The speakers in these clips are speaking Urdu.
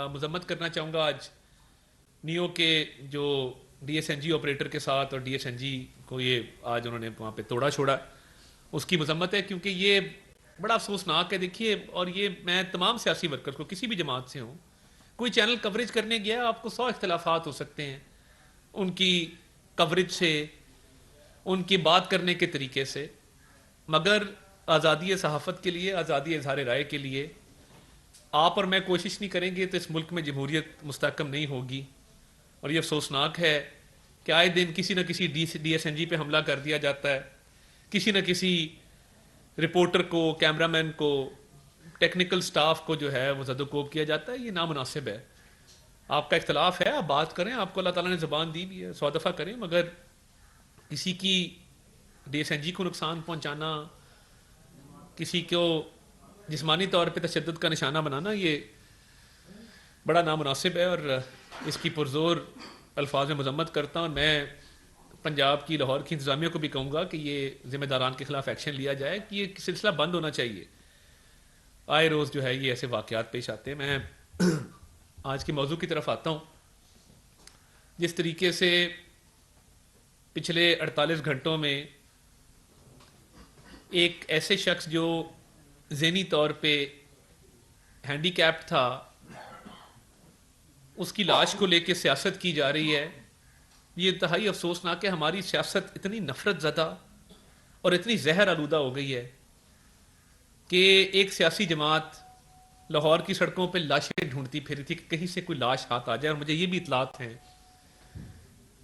مذمت کرنا چاہوں گا آج نیو کے جو D S N G operator کے ساتھ اور ڈی ایس این جی کو یہ آج انہوں نے وہاں پہ توڑا چھوڑا، اس کی مذمت ہے کیونکہ یہ بڑا افسوسناک ہے. دیکھیے، اور یہ میں تمام سیاسی ورکر کو کسی بھی جماعت سے ہوں، کوئی چینل کوریج کرنے گیا، آپ کو 100 اختلافات ہو سکتے ہیں ان کی کوریج سے، ان کی بات کرنے کے طریقے سے، مگر آزادی صحافت کے لیے، آزادی اظہار رائے کے لیے آپ اور میں کوشش نہیں کریں گے تو اس ملک میں جمہوریت مستحکم نہیں ہوگی. اور یہ افسوسناک ہے کہ آئے دن کسی نہ کسی ڈی ایس این جی پہ حملہ کر دیا جاتا ہے، کسی نہ کسی رپورٹر کو، کیمرہ مین کو، ٹیکنیکل سٹاف کو جو ہے وہ زد و کوب کیا جاتا ہے. یہ نامناسب ہے. آپ کا اختلاف ہے، آپ بات کریں، آپ کو اللہ تعالیٰ نے زبان دی بھی ہے، 100 دفعہ کریں، مگر کسی کی ڈی ایس این جی کو نقصان پہنچانا، کسی کو جسمانی طور پہ تشدد کا نشانہ بنانا، یہ بڑا نامناسب ہے اور اس کی پرزور الفاظ میں مذمت کرتا ہوں. میں پنجاب کی، لاہور کی انتظامیہ کو بھی کہوں گا کہ یہ ذمہ داران کے خلاف ایکشن لیا جائے، کہ یہ سلسلہ بند ہونا چاہیے. آئے روز جو ہے یہ ایسے واقعات پیش آتے ہیں. میں آج کے موضوع کی طرف آتا ہوں. جس طریقے سے پچھلے 48 گھنٹوں میں ایک ایسے شخص جو ذہنی طور پہ ہینڈی کیپڈ تھا، اس کی لاش کو لے کے سیاست کی جا رہی ہے، یہ انتہائی افسوسناک ہے. ہماری سیاست اتنی نفرت زدہ اور اتنی زہر آلودہ ہو گئی ہے کہ ایک سیاسی جماعت لاہور کی سڑکوں پہ لاشیں ڈھونڈتی پھر تھی کہ کہیں سے کوئی لاش ہاتھ آ جائے. اور مجھے یہ بھی اطلاعات ہیں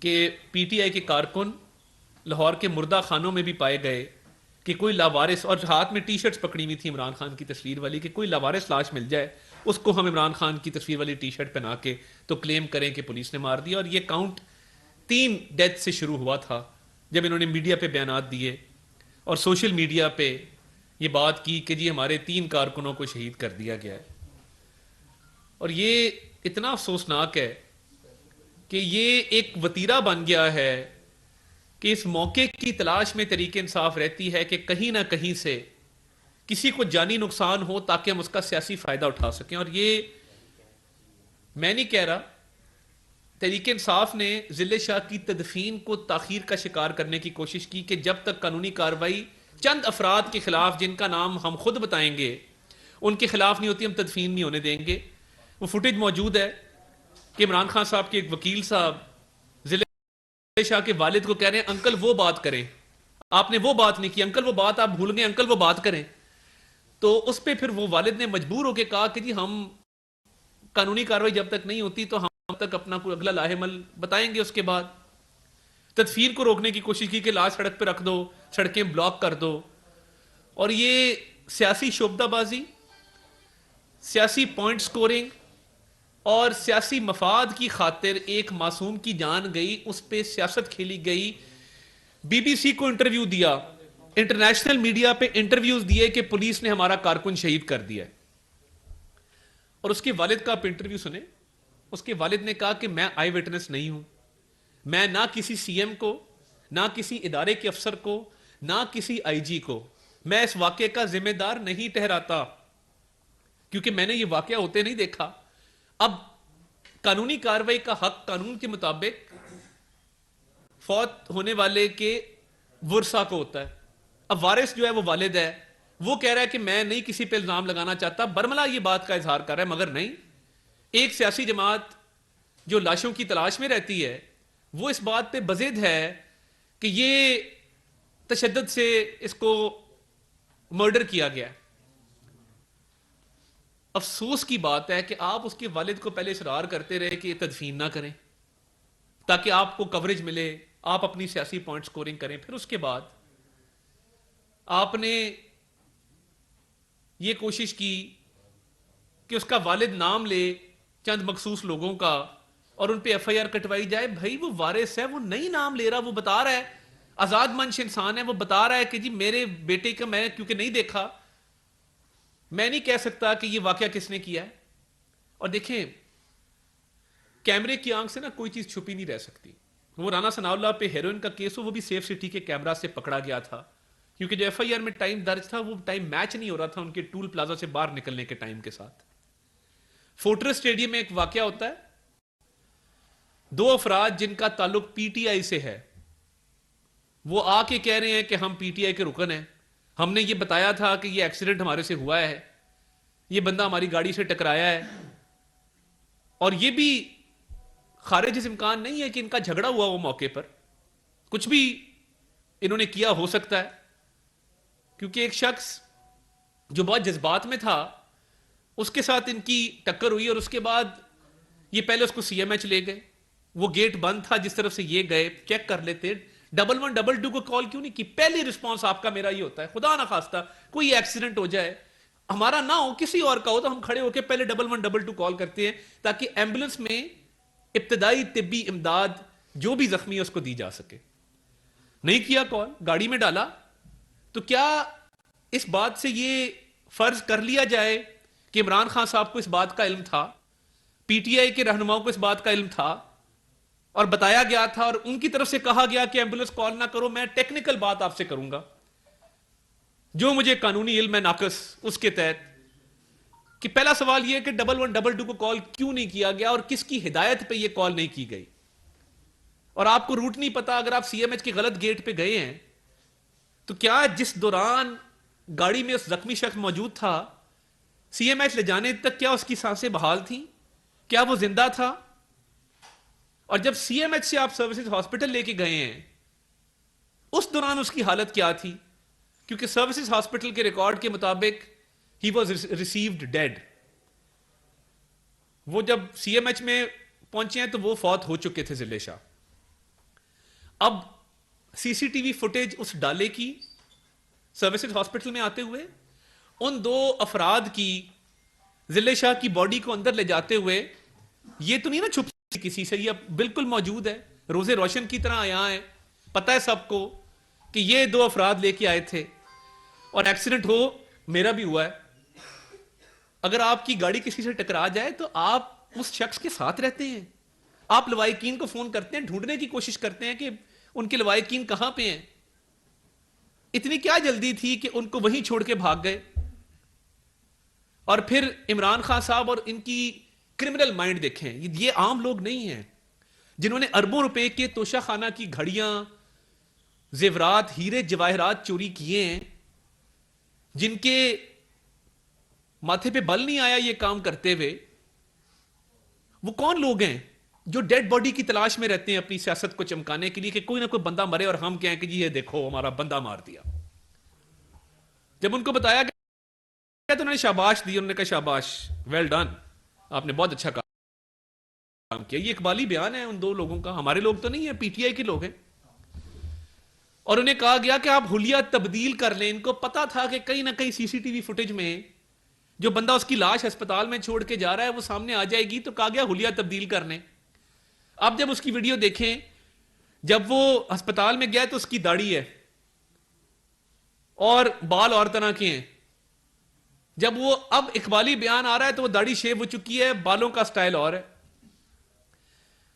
کہ پی ٹی آئی کے کارکن لاہور کے مردہ خانوں میں بھی پائے گئے کہ کوئی لاوارث، اور ہاتھ میں ٹی شرٹس پکڑی ہوئی تھی عمران خان کی تصویر والی، کہ کوئی لاوارث لاش مل جائے اس کو ہم عمران خان کی تصویر والی ٹی شرٹ پہنا کے تو کلیم کریں کہ پولیس نے مار دیا. اور یہ کاؤنٹ 3 ڈیتھ سے شروع ہوا تھا جب انہوں نے میڈیا پہ بیانات دیے اور سوشل میڈیا پہ یہ بات کی کہ جی ہمارے 3 کارکنوں کو شہید کر دیا گیا ہے. اور یہ اتنا افسوسناک ہے کہ یہ ایک وتیرہ بن گیا ہے کہ اس موقع کی تلاش میں تحریک انصاف رہتی ہے کہ کہیں نہ کہیں سے کسی کو جانی نقصان ہو تاکہ ہم اس کا سیاسی فائدہ اٹھا سکیں. اور یہ میں نہیں کہہ رہا، تحریک انصاف نے ضلع شاہ کی تدفین کو تاخیر کا شکار کرنے کی کوشش کی کہ جب تک قانونی کارروائی چند افراد کے خلاف، جن کا نام ہم خود بتائیں گے، ان کے خلاف نہیں ہوتی، ہم تدفین نہیں ہونے دیں گے. وہ فوٹیج موجود ہے کہ عمران خان صاحب کے ایک وکیل صاحب ضلع شاہ کے والد کو کہہ رہے ہیں انکل وہ بات کریں، آپ نے وہ بات نہیں کی، انکل وہ بات آپ بھول گئے، انکل وہ بات کریں. تو اس پہ پھر وہ والد نے مجبور ہو کے کہا کہ جی ہم قانونی کارروائی جب تک نہیں ہوتی تو ہم تک اپنا کوئی اگلا لاہ عمل بتائیں گے. اس کے بعد تدفین کو روکنے کی کوشش کی کہ لاش سڑک پہ رکھ دو، سڑکیں بلاک کر دو. اور یہ سیاسی شعبدہ بازی، سیاسی پوائنٹ سکورنگ اور سیاسی مفاد کی خاطر ایک معصوم کی جان گئی، اس پہ سیاست کھیلی گئی. بی بی سی کو انٹرویو دیا، انٹرنیشنل میڈیا پہ انٹرویوز دیے کہ پولیس نے ہمارا کارکن شہید کر دیا. اور اس کے والد کا آپ انٹرویو سنیں. اس کے والد نے کہا کہ میں آئی وٹنس نہیں ہوں، میں نہ کسی سی ایم کو، نہ کسی ادارے کے افسر کو، نہ کسی آئی جی کو میں اس واقعے کا ذمہ دار نہیں ٹھہراتا، کیونکہ میں نے یہ واقعہ ہوتے نہیں دیکھا. اب قانونی کارروائی کا حق قانون کے مطابق فوت ہونے والے کے ورثہ کو ہوتا ہے. اب وارث جو ہے وہ والد ہے، وہ کہہ رہا ہے کہ میں نہیں کسی پہ الزام لگانا چاہتا، برملا یہ بات کا اظہار کر رہا ہے. مگر نہیں، ایک سیاسی جماعت جو لاشوں کی تلاش میں رہتی ہے وہ اس بات پہ بضد ہے کہ یہ تشدد سے اس کو مرڈر کیا گیا. افسوس کی بات ہے کہ آپ اس کے والد کو پہلے اصرار کرتے رہے کہ یہ تدفین نہ کریں تاکہ آپ کو کوریج ملے، آپ اپنی سیاسی پوائنٹ سکورنگ کریں. پھر اس کے بعد آپ نے یہ کوشش کی کہ اس کا والد نام لے چند مخصوص لوگوں کا اور ان پہ ایف آئی آر کٹوائی جائے. بھائی وہ وارث ہے، وہ نہیں نام لے رہا، وہ بتا رہا ہے، آزاد منش انسان ہے، وہ بتا رہا ہے کہ جی میرے بیٹے کا میں کیونکہ نہیں دیکھا، میں نہیں کہہ سکتا کہ یہ واقعہ کس نے کیا ہے. اور دیکھیں، کیمرے کی آنکھ سے نا کوئی چیز چھپی نہیں رہ سکتی. وہ رانا ثناء اللہ پہ ہیروئن کا کیس ہو، وہ بھی سیف سٹی کے کیمرہ سے پکڑا گیا تھا، کیونکہ جو ایف آئی آر میں ٹائم درج تھا وہ ٹائم میچ نہیں ہو رہا تھا ان کے ٹول پلازا سے باہر نکلنے کے ٹائم کے ساتھ. فورٹریس اسٹیڈیم میں ایک واقعہ ہوتا ہے، دو افراد جن کا تعلق پی ٹی آئی سے ہے، وہ آ کے کہہ رہے ہیں کہ ہم پی ٹی آئی کے رکن ہیں، ہم نے یہ بتایا تھا کہ یہ ایکسیڈنٹ ہمارے سے ہوا ہے، یہ بندہ ہماری گاڑی سے ٹکرایا ہے، اور یہ بھی خارج از امکان نہیں ہے کہ ان کا جھگڑا ہوا وہ موقع پر، کچھ بھی انہوں نے کیا ہو سکتا ہے، کیونکہ ایک شخص جو بہت جذبات میں تھا اس کے ساتھ ان کی ٹکر ہوئی، اور اس کے بعد یہ پہلے اس کو سی ایم ایچ لے گئے، وہ گیٹ بند تھا جس طرف سے یہ گئے، چیک کر لیتے، 1122 کو کال کیوں نہیں کی؟ پہلی رسپانس آپ کا میرا یہ ہوتا ہے، خدا نہ خواستہ کوئی ایکسیڈنٹ ہو جائے، ہمارا نہ ہو کسی اور کا ہو، تو ہم کھڑے ہو کے پہلے 1122 کال کرتے ہیں تاکہ ایمبولنس میں ابتدائی طبی امداد جو بھی زخمی ہے اس کو دی جا سکے۔ نہیں کیا کال، گاڑی میں ڈالا، تو کیا اس بات سے یہ فرض کر لیا جائے کہ عمران خان صاحب کو اس بات کا علم تھا، پی ٹی آئی کے رہنماؤں کو اس بات کا علم تھا اور بتایا گیا تھا، اور ان کی طرف سے کہا گیا کہ ایمبولنس کال نہ کرو، میں ٹیکنیکل بات آپ سے کروں گا، جو مجھے قانونی علم ہے ناقص اس کے تحت، کہ پہلا سوال یہ ہے کہ 1122 کو کال کیوں نہیں کیا گیا اور کس کی ہدایت پہ یہ کال نہیں کی گئی؟ اور آپ کو روٹ نہیں پتا، اگر آپ سی ایم ایچ کے غلط گیٹ پہ گئے ہیں تو کیا جس دوران گاڑی میں اس زخمی شخص موجود تھا سی ایم ایچ لے جانے تک کیا اس کی سانسیں بحال تھیں؟ کیا وہ زندہ تھا؟ اور جب سی ایم ایچ سے آپ سروسز ہاسپٹل لے کے گئے ہیں اس دوران اس کی حالت کیا تھی؟ کیونکہ سروسز ہاسپٹل کے ریکارڈ کے مطابق ہی واز ریسیوڈ ڈیڈ، وہ جب سی ایم ایچ میں پہنچے ہیں تو وہ فوت ہو چکے تھے ضلع شاہ۔ اب سی سی ٹی وی فوٹیج اس ڈالے کی سروسز ہاسپٹل میں آتے ہوئے ان دو افراد کی ضلع شاہ کی باڈی کو اندر لے جاتے ہوئے، یہ تو نہیں نا چھپ کسی سے، یہ بالکل موجود ہے، روزے روشن کی طرح یہاں ہے، پتہ ہے سب کو کہ یہ دو افراد لے کے آئے تھے، اور ایکسیڈنٹ ہو میرا بھی ہوا ہے، اگر آپ کی گاڑی کسی سے ٹکرا جائے تو آپ اس شخص کے ساتھ رہتے ہیں، آپ لوائقین کو فون کرتے ہیں، ڈھونڈنے کی کوشش کرتے ہیں کہ ان کے لوائقین کہاں پہ ہیں، اتنی کیا جلدی تھی کہ ان کو وہیں چھوڑ کے بھاگ گئے؟ اور پھر عمران خان صاحب اور ان کی کرمنل مائنڈ دیکھیں، یہ عام لوگ نہیں ہیں جنہوں نے اربوں روپے کے توشہ خانہ کی گھڑیاں، زیورات، ہیرے جواہرات چوری کیے ہیں، جن کے ماتھے پہ بل نہیں آیا یہ کام کرتے ہوئے، وہ کون لوگ ہیں جو ڈیڈ باڈی کی تلاش میں رہتے ہیں اپنی سیاست کو چمکانے کے لیے کہ کوئی نہ کوئی بندہ مرے اور ہم کہیں کہ جی یہ دیکھو ہمارا بندہ مار دیا؟ جب ان کو بتایا گیا تو انہوں نے شاباش دی، انہوں نے کہا شاباش، ویل ڈن، آپ نے بہت اچھا کام کیا۔ یہ اقبالی بیان ہے ان دو لوگوں کا، ہمارے لوگ تو نہیں ہیں، پی ٹی آئی کے لوگ ہیں۔ اور انہیں کہا گیا کہ آپ حلیہ تبدیل کر لیں، ان کو پتا تھا کہ کہیں نہ کہیں سی سی ٹی وی فوٹیج میں جو بندہ اس کی لاش ہسپتال میں چھوڑ کے جا رہا ہے وہ سامنے آ جائے گی، تو کہا گیا حلیہ تبدیل کر لیں۔ آپ جب اس کی ویڈیو دیکھیں، جب وہ ہسپتال میں گیا تو اس کی داڑھی ہے اور بال اور طرح کے ہیں، جب وہ اب اقبالی بیان آ رہا ہے تو وہ داڑھی شیو ہو چکی ہے، بالوں کا سٹائل اور ہے۔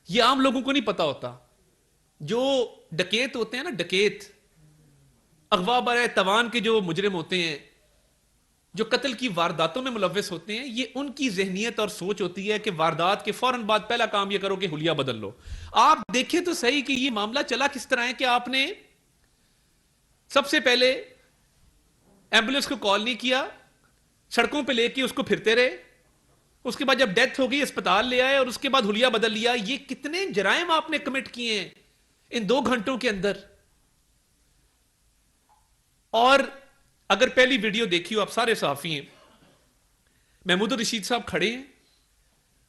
یہ عام لوگوں کو نہیں پتا ہوتا، جو ڈکیت ہوتے ہیں نا، ڈکیت، اغوا برائے توان کے جو مجرم ہوتے ہیں، جو قتل کی وارداتوں میں ملوث ہوتے ہیں، یہ ان کی ذہنیت اور سوچ ہوتی ہے کہ واردات کے فوراً بعد پہلا کام یہ کرو کہ حلیہ بدل لو۔ آپ دیکھیں تو صحیح کہ یہ معاملہ چلا کس طرح ہے کہ آپ نے سب سے پہلے ایمبولنس کو کال نہیں کیا، سڑکوں پہ لے کے اس کو پھرتے رہے، اس کے بعد جب ڈیتھ ہو گئی اسپتال لے آئے اور اس کے بعد حلیہ بدل لیا۔ یہ کتنے جرائم آپ نے کمٹ کیے ہیں ان 2 گھنٹوں کے اندر۔ اور اگر پہلی ویڈیو دیکھی ہو، آپ سارے صحافی ہیں، محمود الرشید صاحب کھڑے ہیں،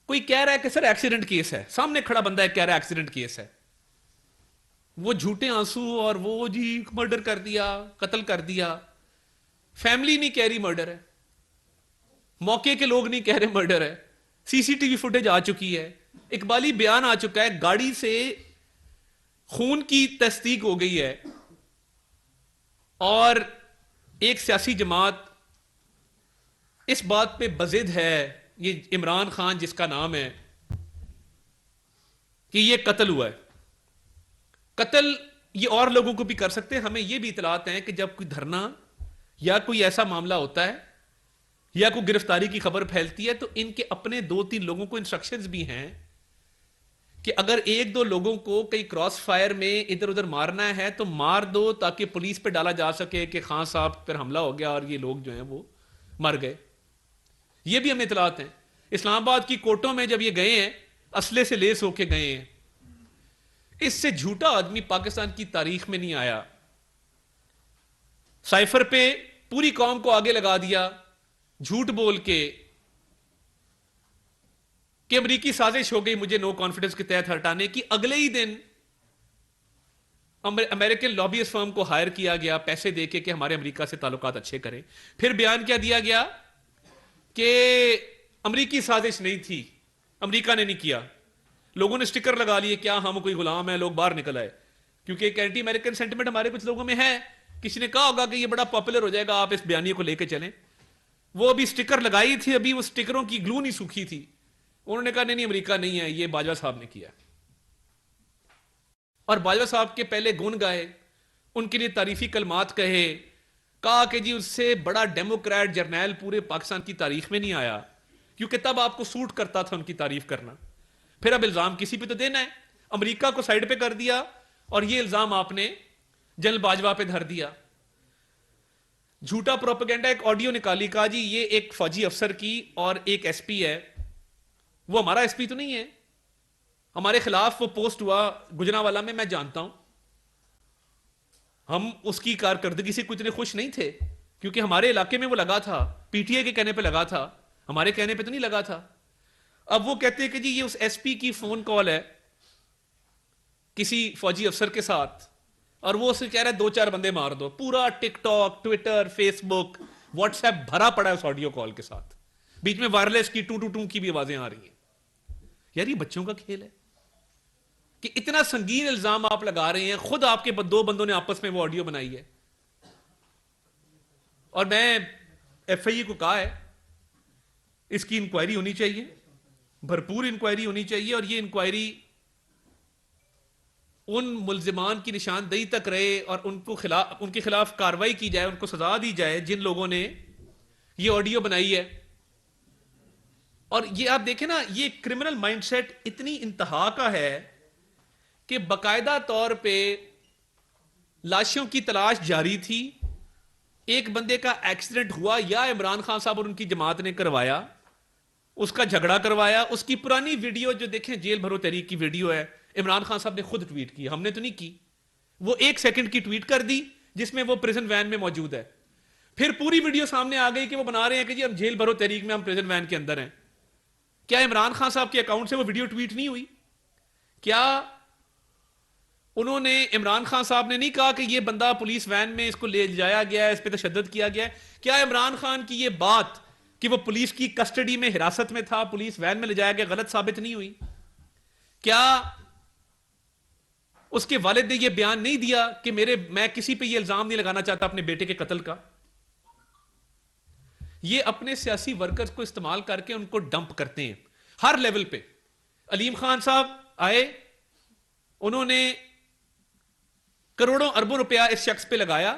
کوئی کہہ رہا ہے کہ سر ایکسیڈنٹ کیس ہے، سامنے کھڑا بندہ ہے کہہ رہا ہے ایکسیڈنٹ کیس ہے، وہ جھوٹے آنسو اور وہ جی مرڈر کر دیا، قتل کر دیا، فیملی نہیں کہہ رہی مرڈر ہے، موقع کے لوگ نہیں کہہ رہے مرڈر ہے، سی سی ٹی وی فوٹیج آ چکی ہے، اقبالی بیان آ چکا ہے، گاڑی سے خون کی تصدیق ہو گئی ہے، اور ایک سیاسی جماعت اس بات پہ بضد ہے، یہ عمران خان جس کا نام ہے، کہ یہ قتل ہوا ہے۔ قتل یہ اور لوگوں کو بھی کر سکتے ہیں، ہمیں یہ بھی اطلاعات ہیں کہ جب کوئی دھرنا یا کوئی ایسا معاملہ ہوتا ہے یا کوئی گرفتاری کی خبر پھیلتی ہے تو ان کے اپنے 2-3 لوگوں کو انسٹرکشنز بھی ہیں کہ اگر 1-2 لوگوں کو کئی کراس فائر میں ادھر ادھر مارنا ہے تو مار دو تاکہ پولیس پہ ڈالا جا سکے کہ خان صاحب پر حملہ ہو گیا اور یہ لوگ جو ہیں وہ مر گئے. یہ بھی ہمیں اطلاعات ہیں. اسلام آباد کی کوٹوں میں جب یہ گئے ہیں اسلحے سے لیس ہو کے گئے ہیں. اس سے جھوٹا آدمی پاکستان کی تاریخ میں نہیں آیا. سائفر پہ پوری قوم کو آگے لگا دیا جھوٹ بول کے کہ امریکی سازش ہو گئی مجھے نو کانفیڈنس کے تحت ہٹانے کی. اگلے ہی دن امریکن لابیس فرم کو ہائر کیا گیا پیسے دے کے کہ ہمارے امریکہ سے تعلقات اچھے کریں. پھر بیان کیا دیا گیا کہ امریکی سازش نہیں تھی, امریکہ نے نہیں کیا. لوگوں نے سٹکر لگا لیے کیا ہم کوئی غلام ہیں, لوگ باہر نکل آئے کیونکہ ایک اینٹی امریکن سینٹیمنٹ ہمارے کچھ لوگوں میں ہے. کسی نے کہا ہوگا کہ یہ بڑا پاپولر ہو جائے گا, آپ اس بیانیے کو لے کے چلیں. وہ ابھی سٹکر لگائی تھی, ابھی وہ سٹکروں کی گلو نہیں سوکھی تھی. انہوں نے کہا نہیں امریکہ نہیں ہے, یہ باجوہ صاحب نے کیا. اور باجوہ صاحب کے پہلے گن گائے, ان کے لیے تعریفی کلمات کہے, کہا کہ جی اس سے بڑا ڈیموکریٹ جرنیل پورے پاکستان کی تاریخ میں نہیں آیا, کیونکہ تب آپ کو سوٹ کرتا تھا ان کی تعریف کرنا. پھر اب الزام کسی پہ تو دینا ہے, امریکہ کو سائیڈ پہ کر دیا اور یہ الزام آپ نے جنرل باجوہ پہ دھر دیا. جھوٹا پروپیگنڈا ایک آڈیو نکالی, کہا جی یہ ایک فوجی افسر کی اور ایک ایس پی ہے, وہ ہمارا ایس پی تو نہیں ہے, ہمارے خلاف وہ پوسٹ ہوا گجرانوالہ میں, میں جانتا ہوں, ہم اس کی کارکردگی سے کچھ خوش نہیں تھے کیونکہ ہمارے علاقے میں وہ لگا تھا, پی ٹی اے کے کہنے پہ لگا تھا, ہمارے کہنے پہ تو نہیں لگا تھا. اب وہ کہتے ہیں کہ جی یہ اس ایس پی کی فون کال ہے کسی فوجی افسر کے ساتھ اور وہ اسے کہہ رہا ہے 2-4 بندے مار دو. پورا ٹک ٹاک, ٹویٹر, فیس بک, واٹس ایپ بھرا پڑا ہے اس آڈیو کال کے ساتھ. بیچ میں وائرلیس کی ٹو ٹو ٹو کی بھی آوازیں آ رہی ہیں. یار یہ بچوں کا کھیل ہے کہ اتنا سنگین الزام آپ لگا رہے ہیں. خود آپ کے 2 بندوں نے آپس میں وہ آڈیو بنائی ہے. اور میں ایف آئی اے کو کہا ہے اس کی انکوائری ہونی چاہیے, بھرپور انکوائری ہونی چاہیے, اور یہ انکوائری ان ملزمان کی نشاندہی تک رہے اور ان کے خلاف کاروائی کی جائے, ان کو سزا دی جائے جن لوگوں نے یہ آڈیو بنائی ہے. اور یہ آپ دیکھیں نا, یہ کرمنل مائنڈ سیٹ اتنی انتہا کا ہے کہ باقاعدہ طور پہ لاشوں کی تلاش جاری تھی. ایک بندے کا ایکسیڈنٹ ہوا, یا عمران خان صاحب اور ان کی جماعت نے کروایا, اس کا جھگڑا کروایا. اس کی پرانی ویڈیو جو دیکھیں جیل بھرو تحریک کی ویڈیو ہے, عمران خان صاحب نے خود ٹویٹ کی, ہم نے تو نہیں کی. وہ 1 سیکنڈ کی ٹویٹ کر دی جس میں وہ پریزن وین میں موجود ہے. پھر پوری ویڈیو سامنے آ گئی کہ وہ بنا رہے ہیں کہ جی ہم جیل بھرو تحریک میں, ہم پریزن وین کے اندر ہیں. کیا عمران خان صاحب کے اکاؤنٹ سے وہ ویڈیو ٹویٹ نہیں ہوئی؟ کیا انہوں نے, عمران خان صاحب نے نہیں کہا کہ یہ بندہ پولیس وین میں اس کو لے جایا گیا ہے, اس پہ تشدد کیا گیا ہے؟ کیا عمران خان کی یہ بات کہ وہ پولیس کی کسٹڈی میں حراست میں تھا, پولیس وین میں لے جایا گیا, غلط ثابت نہیں ہوئی؟ کیا اس کے والد نے یہ بیان نہیں دیا کہ میں کسی پہ یہ الزام نہیں لگانا چاہتا اپنے بیٹے کے قتل کا؟ یہ اپنے سیاسی ورکرز کو استعمال کر کے ان کو ڈمپ کرتے ہیں ہر لیول پہ. علیم خان صاحب آئے, انہوں نے کروڑوں اربوں روپیہ اس شخص پہ لگایا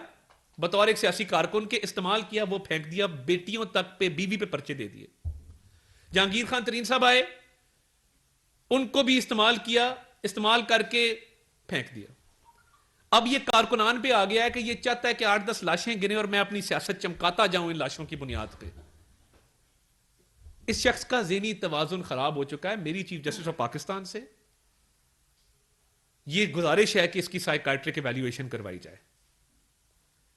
بطور ایک سیاسی کارکن کے, استعمال کیا, وہ پھینک دیا, بیٹیوں تک پہ, بیوی پہ پرچے دے دیے. جہانگیر خان ترین صاحب آئے, ان کو بھی استعمال کیا, استعمال کر کے پھینک دیا. اب یہ کارکنان پہ آ گیا ہے کہ یہ چاہتا ہے کہ 8-10 لاشیں گریں اور میں اپنی سیاست چمکاتا جاؤں ان لاشوں کی بنیاد پہ. اس شخص کا ذہنی توازن خراب ہو چکا ہے. میری چیف جسٹس آف پاکستان سے یہ گزارش ہے کہ اس کی سائیکائٹرک ایویلیویشن کروائی جائے.